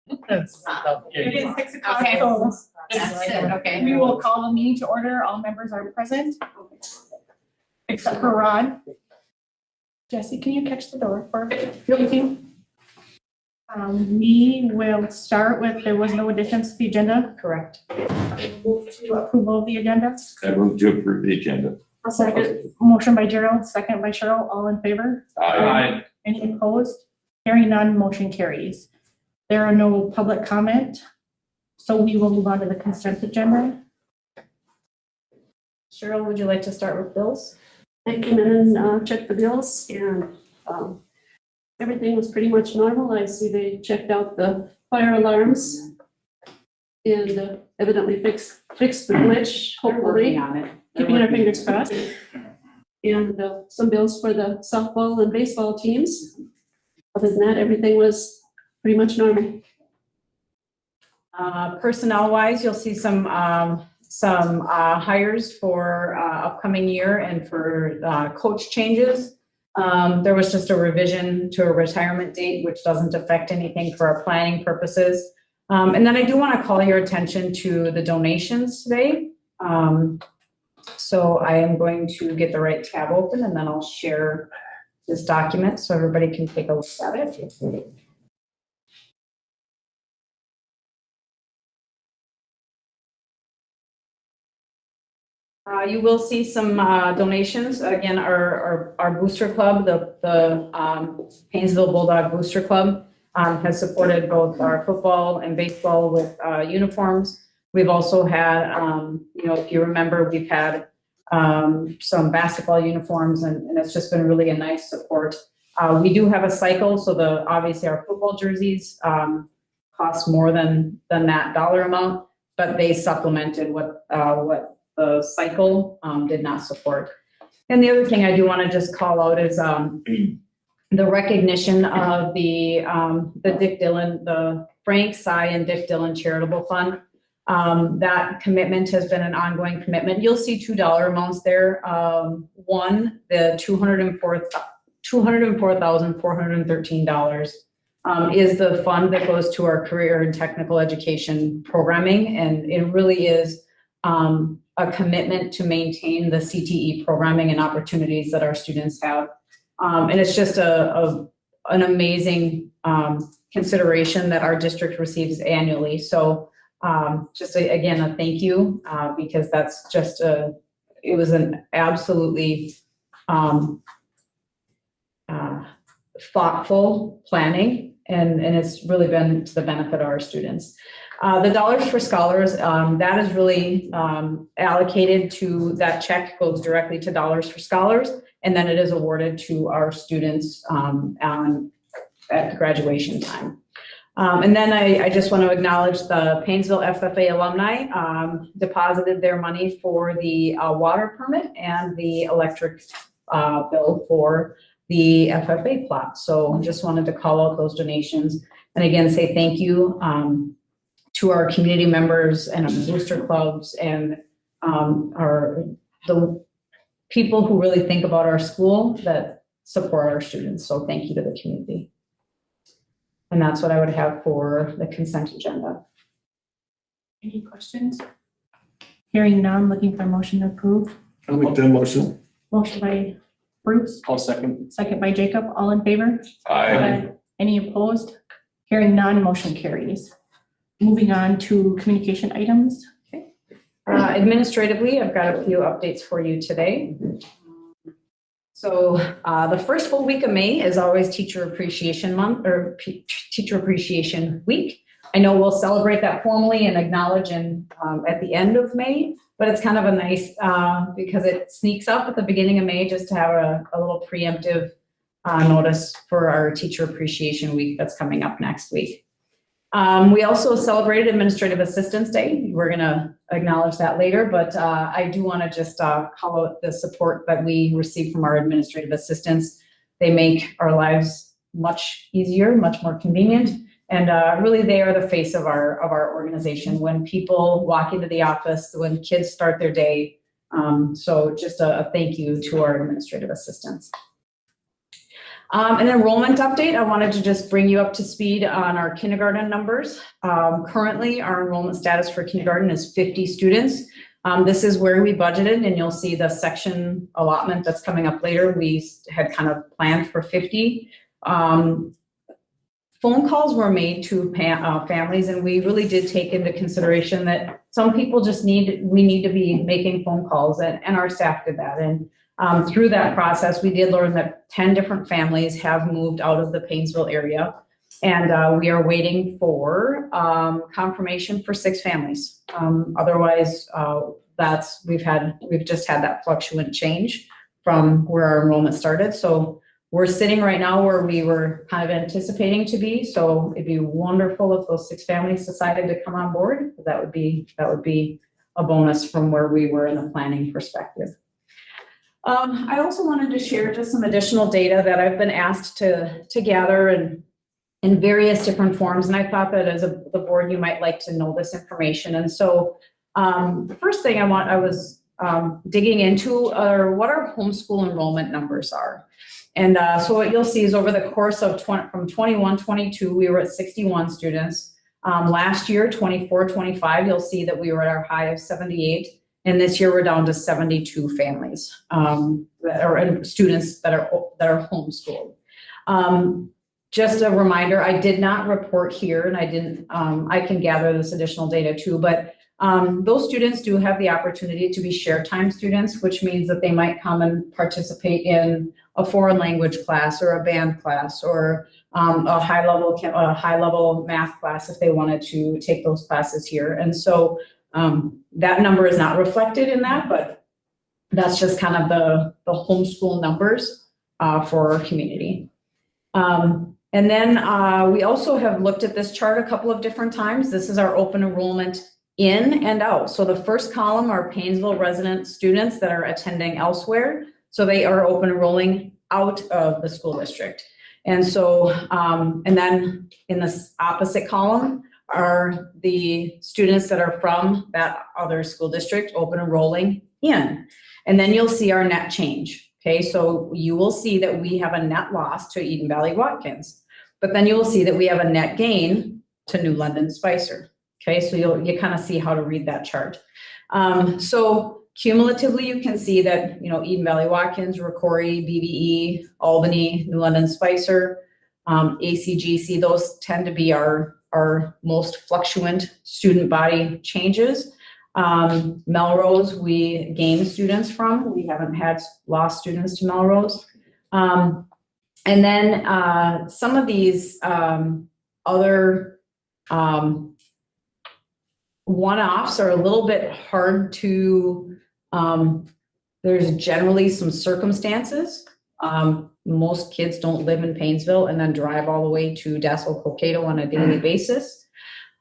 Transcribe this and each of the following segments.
It is 6 o'clock, Okay. so Okay. we will call the meeting to order. All members are present, except for Ron. Jesse, can you catch the door for me? We will start with, there was no additions to the agenda. Correct. Move to approval of the agenda. I move to approve the agenda. A second. Motion by Gerald, second by Cheryl. All in favor? Aye. Any opposed? Hearing none, motion carries. There are no public comment, so we will move on to the consent agenda. Cheryl, would you like to start with bills? I came in and checked the bills, and everything was pretty much normal. I see they checked out the fire alarms and evidently fixed the glitch, hopefully, on it. keeping our fingers crossed. And some bills for the softball and baseball teams. Other than that, everything was pretty much normal. Personnel wise, you'll see some hires for upcoming year and for coach changes. There was just a revision to a retirement date, which doesn't affect anything for our planning purposes. And then I do want to call your attention to the donations today. So I am going to get the right tab open, and then I'll share this document so everybody can take a look at it. You will see some donations. Again, our booster club, the Paynesville Bulldog Booster Club, has supported both our football and baseball with uniforms. We've also had, if you remember, we've had some basketball uniforms, and it's just been really a nice support. We do have a cycle, so obviously our football jerseys cost more than that dollar amount, but they supplemented what the cycle did not support. And the other thing I do want to just call out is the recognition of the Dick Dillon, the Frank, Cy, and Dick Dillon Charitable Fund. That commitment has been an ongoing commitment. You'll see $2 amounts there. One, the $204,413 is the fund that goes to our career and technical education programming, and it really is a commitment to maintain the CTE programming and opportunities that our students have. And it's just an amazing consideration that our district receives annually. So again, a thank you, because that's just it was an absolutely thoughtful planning, and it's really been to the benefit of our students. The Dollars for Scholars, that is really allocated to, that check goes directly to Dollars for Scholars, and then it is awarded to our students at graduation time. And then I just want to acknowledge the Paynesville FFA alumni deposited their money for the water permit and the electric bill for the FFA plot. So just wanted to call out those donations, and again say thank you to our community members and our booster clubs and the people who really think about our school that support our students. So thank you to the community. And that's what I would have for the consent agenda. Any questions? Hearing none, looking for a motion to approve. I'll make that motion. Motion by Bruce, I'll second. second by Jacob. All in favor? Aye. Any opposed? Hearing none, motion carries. Moving on to communication items. Administratively, I've got a few updates for you today. So the first full week of May is always Teacher Appreciation Month, or Teacher Appreciation Week. I know we'll celebrate that formally and acknowledge at the end of May, but it's kind of a nice, because it sneaks up at the beginning of May just to have a little preemptive notice for our Teacher Appreciation Week that's coming up next week. We also celebrated Administrative Assistance Day. We're going to acknowledge that later, but I do want to just call out the support that we receive from our administrative assistants. They make our lives much easier, much more convenient, and really they are the face of our organization when people walk into the office, when kids start their day. So just a thank you to our administrative assistants. An enrollment update, I wanted to just bring you up to speed on our kindergarten numbers. Currently, our enrollment status for kindergarten is 50 students. This is where we budgeted, and you'll see the section allotment that's coming up later. We had kind of planned for 50. Phone calls were made to families, and we really did take into consideration that some people we need to be making phone calls, and our staff did that. And through that process, we did learn that 10 different families have moved out of the Paynesville area, and we are waiting for confirmation for 6 families. Otherwise, we've just had that fluctuant change from where our enrollment started. So we're sitting right now where we were kind of anticipating to be. So it'd be wonderful if those 6 families decided to come on board. That would be a bonus from where we were in the planning perspective. I also wanted to share just some additional data that I've been asked to gather in various different forms. And I thought that as the board, you might like to know this information. And so the first thing I was digging into are what our homeschool enrollment numbers are. And so what you'll see is over the course of from 21-22, we were at 61 students. Last year, 24-25, you'll see that we were at our high of 78. And this year we're down to 72 families students that are homeschooled. Just a reminder, I did not report here, and I can gather this additional data too, but those students do have the opportunity to be share time students, which means that they might come and participate in a foreign language class or a band class or a high level math class if they wanted to take those classes here. And so that number is not reflected in that, but that's just kind of the homeschool numbers for our community. And then we also have looked at this chart a couple of different times. This is our open enrollment in and out. So the first column are Paynesville resident students that are attending elsewhere. So they are open enrolling out of the school district. And so, and then in the opposite column are the students that are from that other school district open enrolling in. And then you'll see our net change. Okay, so you will see that we have a net loss to Eden Valley Watkins, but then you will see that we have a net gain to New London Spicer. Okay, so you kind of see how to read that chart. So cumulatively, you can see that, Eden Valley Watkins, Rocori, BVE, Albany, New London Spicer, ACGC, those tend to be our most fluctuant student body changes. Melrose, we gain students from. We haven't had lost students to Melrose. And then some of these other one-offs are a little bit hard to, there's generally some circumstances. Most kids don't live in Paynesville and then drive all the way to Dassel Cokato on a daily basis.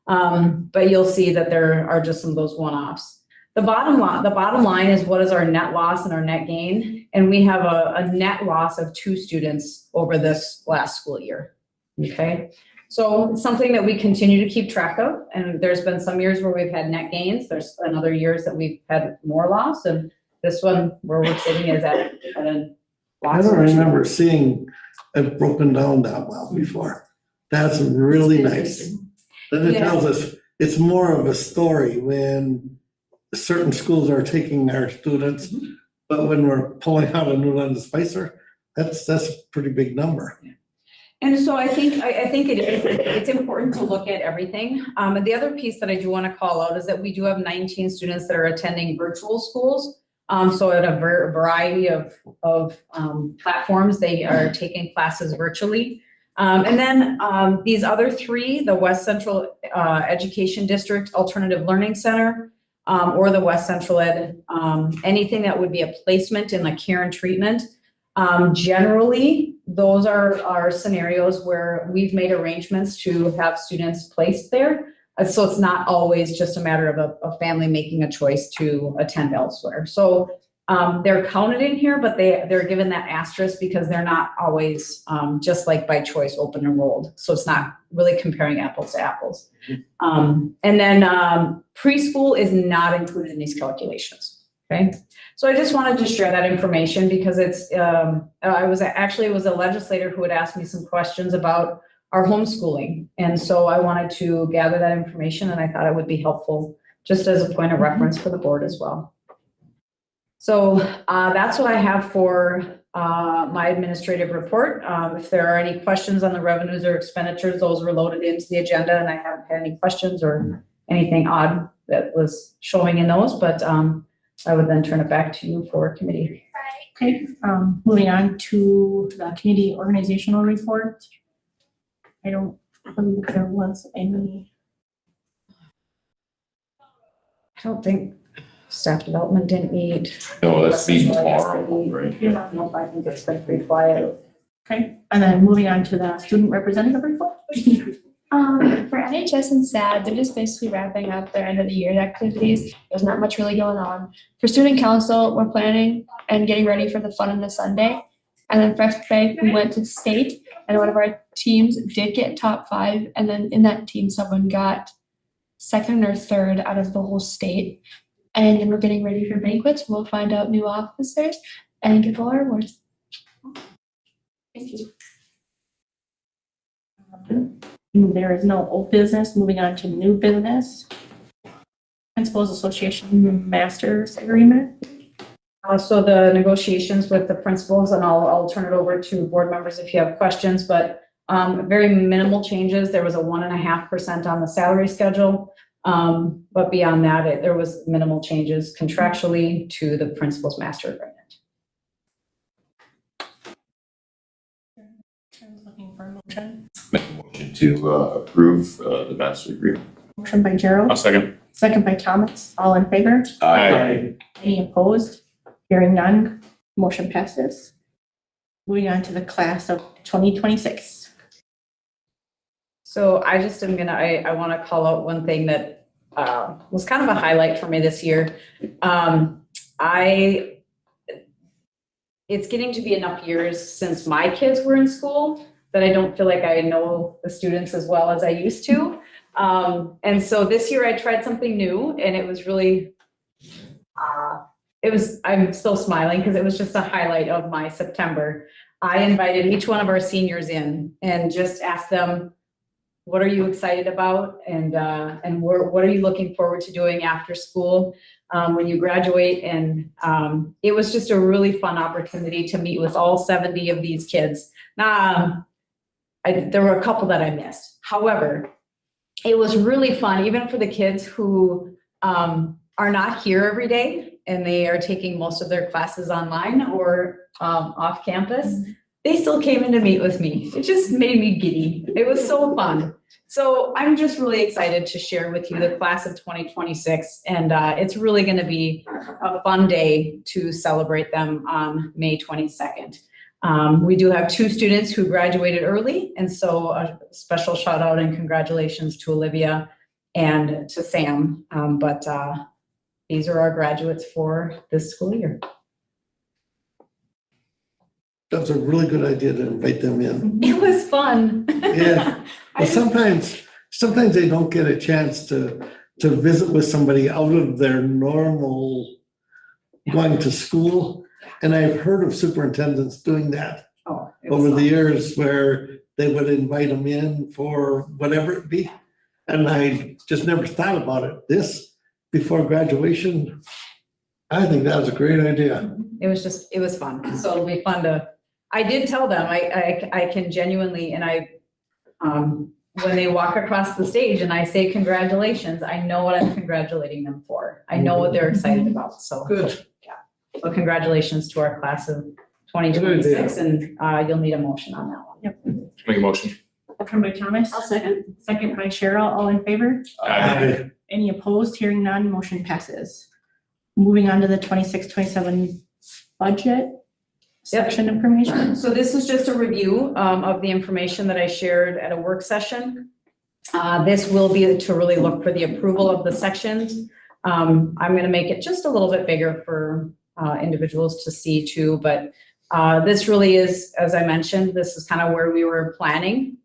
But you'll see that there are just some of those one-offs. The bottom line is what is our net loss and our net gain? And we have a net loss of 2 students over this last school year, okay? So it's something that we continue to keep track of. And there's been some years where we've had net gains. There's been other years that we've had more loss. And this one where we're sitting is at a I don't remember seeing it broken down that well before. That's really nice. Then it tells us it's more of a story when certain schools are taking our students, but when we're pulling out a New London Spicer, that's a pretty big number. And so I think it's important to look at everything. And the other piece that I do want to call out is that we do have 19 students that are attending virtual schools. So at a variety of platforms, they are taking classes virtually. And then these other 3, the West Central Education District Alternative Learning Center, or the West Central Ed, anything that would be a placement in the care and treatment. Generally, those are scenarios where we've made arrangements to have students placed there. So it's not always just a matter of a family making a choice to attend elsewhere. So they're counted in here, but they're given that asterisk because they're not always just like by choice open enrolled. So it's not really comparing apples to apples. And then preschool is not included in these calculations. Okay, so I just wanted to share that information because it was a legislator who had asked me some questions about our homeschooling. And so I wanted to gather that information and I thought it would be helpful just as a point of reference for the board as well. So that's what I have for my administrative report. If there are any questions on the revenues or expenditures, those were loaded into the agenda and I haven't had any questions or anything odd that was showing in those, but I would then turn it back to you for committee. Okay, moving on to the community organizational report. I don't believe there was any. I don't think staff development didn't meet. No, that's meeting tomorrow, right? Yeah, no, I think it's been pretty quiet. Okay, and then moving on to the student representative report. For NHS and SAD, they're just basically wrapping up their end of the year activities. There's not much really going on. For student council, we're planning and getting ready for the fun on the Sunday. And then for FFA, we went to state and one of our teams did get top 5. And then in that team, someone got 2nd or 3rd out of the whole state. And then we're getting ready for banquets. We'll find out new officers and give all our awards. Thank you. There is no old business. Moving on to new business. Principals Association Masters Agreement. So the negotiations with the principals, and I'll turn it over to board members if you have questions, but very minimal changes. There was a 1.5% on the salary schedule. But beyond that, there was minimal changes contractually to the principal's master agreement. Looking for a motion. Make a motion to approve the master agreement. Motion by Gerald, second. second by Thomas. All in favor? Aye. Any opposed? Hearing none, motion passes. Moving on to the class of 2026. So I just am I want to call out one thing that was kind of a highlight for me this year. It's getting to be enough years since my kids were in school that I don't feel like I know the students as well as I used to. And so this year I tried something new and it was really, I'm still smiling because it was just a highlight of my September. I invited each one of our seniors in and just asked them, what are you excited about? And what are you looking forward to doing after school when you graduate? And it was just a really fun opportunity to meet with all 70 of these kids. There were a couple that I missed. However, it was really fun, even for the kids who are not here every day and they are taking most of their classes online or off campus. They still came in to meet with me. It just made me giddy. It was so fun. So I'm just really excited to share with you the class of 2026. And it's really going to be a fun day to celebrate them on May 22nd. We do have 2 students who graduated early. And so a special shout out and congratulations to Olivia and to Sam. But these are our graduates for this school year. That's a really good idea to invite them in. It was fun. Yeah. Well, sometimes they don't get a chance to visit with somebody out of their normal going to school. And I've heard of superintendents doing that over the years where they would invite them in for whatever it be. And I just never thought about it. This before graduation, I think that was a great idea. It was fun. So it'll be fun I did tell them I can genuinely, and when they walk across the stage and I say congratulations, I know what I'm congratulating them for. I know what they're excited about. So Good. yeah. So congratulations to our class of 2026, and you'll need a motion on that one. Yep. Make a motion. Motion by Thomas. I'll second. Second by Cheryl. All in favor? Aye. Any opposed? Hearing none, motion passes. Moving on to the 26-27 budget section information. So this is just a review of the information that I shared at a work session. This will be to really look for the approval of the sections. I'm going to make it just a little bit bigger for individuals to see too, but this really is, as I mentioned, this is kind of where we were planning,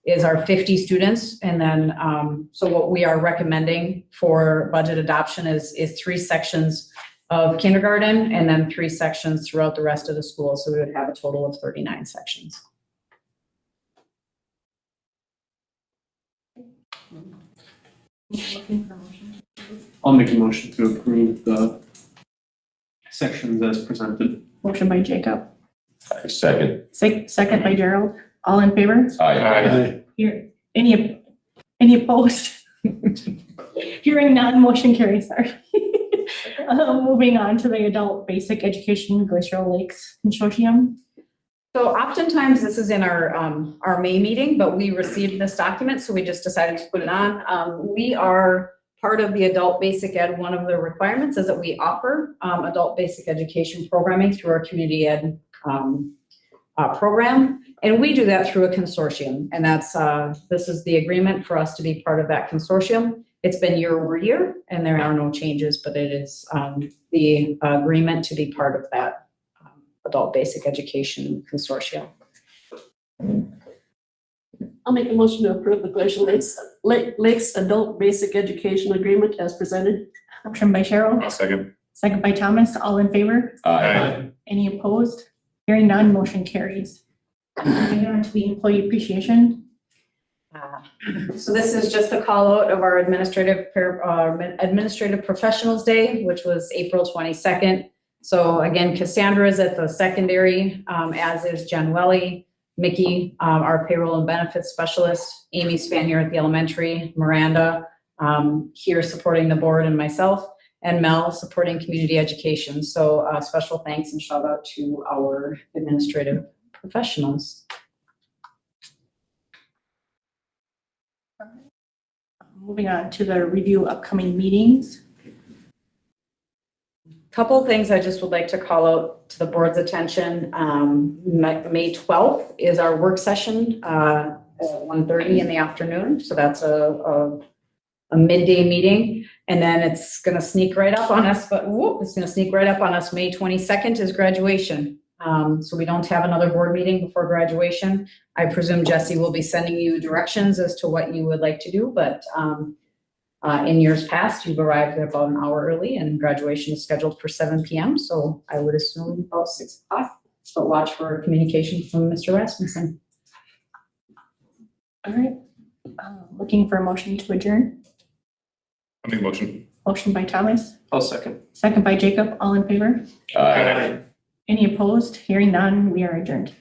is our 50 students. And then, so what we are recommending for budget adoption is 3 sections of kindergarten, and then 3 sections throughout the rest of the school. So we would have a total of 39 sections. I'll make a motion to approve the sections as presented. Motion by Jacob, Second. second by Gerald. All in favor? Aye. Here, any opposed? Hearing none, motion carries, sorry. Moving on to the Adult Basic Education Glacial Lakes Consortium. So oftentimes this is in our May meeting, but we received this document, so we just decided to put it on. We are part of the Adult Basic Ed. One of the requirements is that we offer adult basic education programming through our community ed program. And we do that through a consortium. And that's this is the agreement for us to be part of that consortium. It's been year over year, and there are no changes, but it is the agreement to be part of that adult basic education consortium. I'll make a motion to approve the Glacial Lakes Adult Basic Education Agreement as presented. Motion by Cheryl, I'll second. second by Thomas. All in favor? Aye. Any opposed? Hearing none, motion carries. Moving on to the employee appreciation. So this is just the call out of our administrative professionals day, which was April 22nd. So again, Cassandra is at the secondary, as is Jen Welly, Mickey, our payroll and benefits specialist, Amy Spanier at the elementary, Miranda here supporting the board and myself, and Mel supporting community education. So special thanks and shout out to our administrative professionals. Moving on to the review upcoming meetings. Couple of things I just would like to call out to the board's attention. May 12th is our work session at 1:30 in the afternoon. So that's a midday meeting. And then it's going to sneak right up on us, but it's going to sneak right up on us. May 22nd is graduation. So we don't have another board meeting before graduation. I presume Jesse will be sending you directions as to what you would like to do, but in years past, you've arrived about an hour early and graduation is scheduled for 7 p.m. So I would assume about 6 o'clock. So watch for communication from Mr. Rasmussen. All right. Looking for a motion to adjourn. I'll make a motion. Motion by Thomas, I'll second. second by Jacob. All in favor? Aye. Any opposed? Hearing none, we are adjourned.